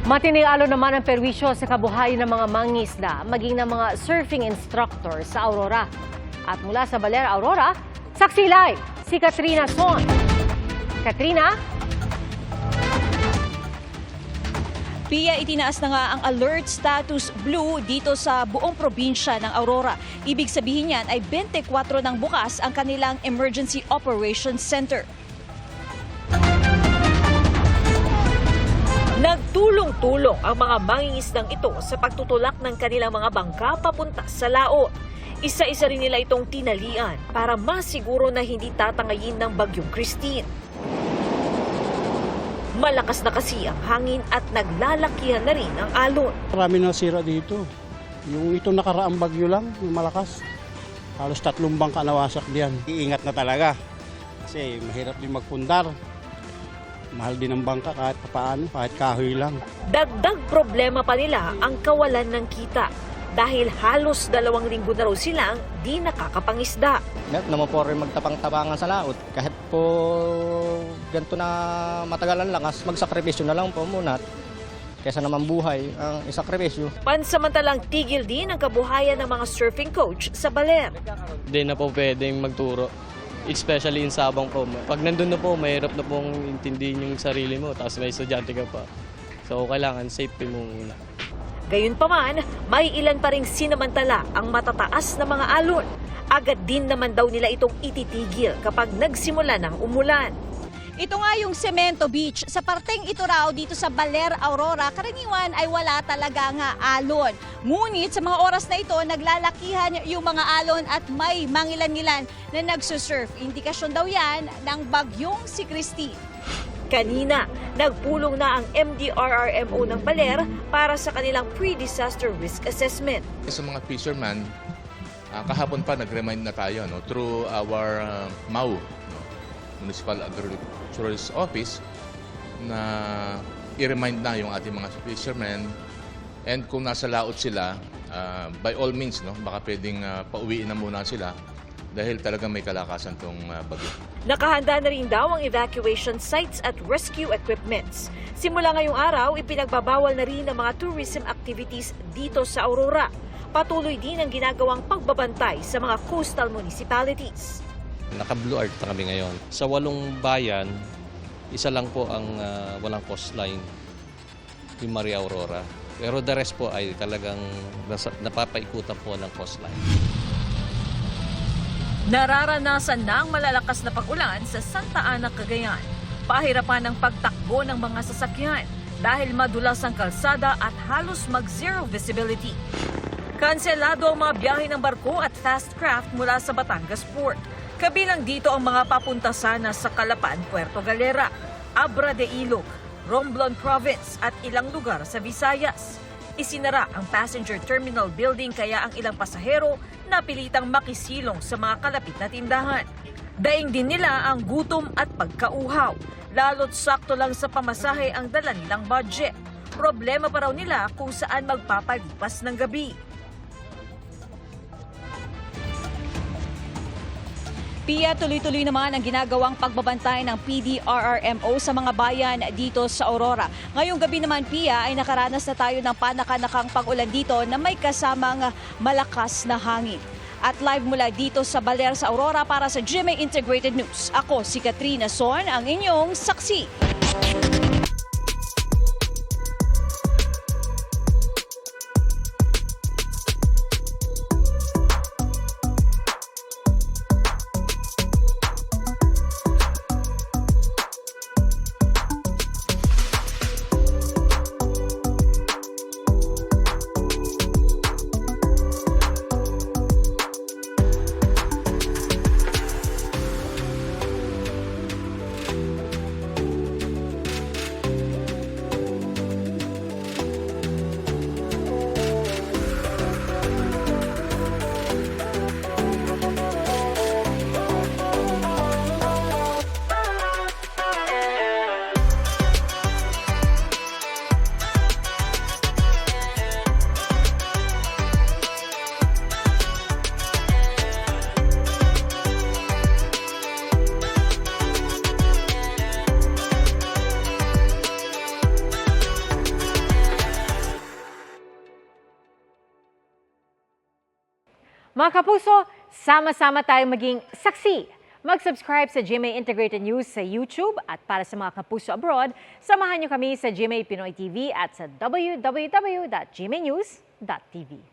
Matinding alon naman ang perwisyo sa kabuhayan ng mga mangingisda, maging ng mga surfing instructor sa Aurora. At mula sa Baler, Aurora, saksi live si Katrina Son. Katrina? Pia, itinaas na nga ang alert status blue dito sa buong probinsya ng Aurora. Ibig sabihin niyan ay 24 nang bukas ang kanilang Emergency Operations Center. Nagtulong-tulong ang mga mangingisdang ito sa pagtutulak ng kanilang mga bangka papunta sa laot. Isa-isa rin nila itong tinalian para masiguro na hindi tatangayin ng Bagyong Christine. Malakas na kasi ang hangin at naglalakihan na rin ang alon. Marami na sira dito. Yung ito nakaraang bagyo lang, yung malakas. Halos 3 bangka nawasak diyan. Iingat na talaga kasi mahirap din magpundar. Mahal din ang bangka kahit paano, kahit kahoy lang. Dagdag problema pa nila ang kawalan ng kita dahil halos 2 linggo na raw silang di nakakapangisda. Naman po rin magtapang-tapangan sa laot. Kahit po ganito na matagalan lang, magsakripisyo na lang po muna. Kesa naman buhay ang isakripisyo. Pansamantalang tigil din ang kabuhayan ng mga surfing coach sa Baler. Hindi na po pwedeng magturo. Especially in Sabang po. Pag nandun na po, mahirap na pong intindihin yung sarili mo, tapos may estudyante ka pa. So, kailangan safety mo muna. Gayunpaman, may ilan pa ring sinamantala ang matataas na mga alon. Agad din naman daw nila itong ititigil kapag nagsimula ng umulan. Ito nga yung Cemento Beach. Sa parteng ito raw dito sa Baler, Aurora, karaniwan ay wala talaga nga alon. Ngunit sa mga oras na ito, naglalakihan yung mga alon at may mangilan-ngilan na nagsusurf. Indikasyon daw yan ng bagyong si Christine. Kanina, nagpulong na ang MDRRMO ng Baler para sa kanilang pre-disaster risk assessment. Sa mga fishermen, kahapon pa nag-remind na tayo through our MAU, Municipal Agricultural Office, na i-remind na yung ating mga fishermen, and kung nasa laot sila, by all means, baka pwedeng pauwiin na muna sila dahil talagang may kalakasan tong bagyo. Nakahanda na rin daw ang evacuation sites at rescue equipments. Simula ngayong araw, ipinagbabawal na rin ang mga tourism activities dito sa Aurora. Patuloy din ang ginagawang pagbabantay sa mga coastal municipalities. Naka-blue alert na kami ngayon. Sa 8 bayan, isa lang po ang walang coastline, yung Maria Aurora. Pero the rest po ay talagang napapaikutan po ng coastline. Nararanasan ng malalakas na pag-ulan sa Santa Ana, Cagayan. Pahirapan ng pagtakbo ng mga sasakyan dahil madulas ang kalsada at halos mag-zero visibility. Kanselado ang mga biyahe ng barko at fast craft mula sa Batangas Port. Kabilang dito ang mga papunta sana sa Calapan, Puerto Galera, Abra de Ilog, Romblon Province at ilang lugar sa Visayas. Isinara ang passenger terminal building kaya ang ilang pasahero napilitang makisilong sa mga kalapit na tindahan. Daing din nila ang gutom at pagkauhaw, lalo't sakto lang sa pamasahe ang dala nilang budget. Problema pa raw nila kung saan magpapalipas ng gabi. Pia, tuloy-tuloy naman ang ginagawang pagbabantay ng PDRRMO sa mga bayan dito sa Aurora. Ngayong gabi naman, Pia, ay nakaranas na tayo ng panakanakang pag-ulan dito na may kasamang malakas na hangin. At live mula dito sa Baler sa Aurora para sa GMA Integrated News. Ako si Katrina Son, ang inyong saksi. Mga kapuso, sama-sama tayong maging saksi. Mag-subscribe sa GMA Integrated News sa YouTube at para sa mga kapuso abroad, samahan niyo kami sa GMA Pinoy TV at sa www.gmanews.tv.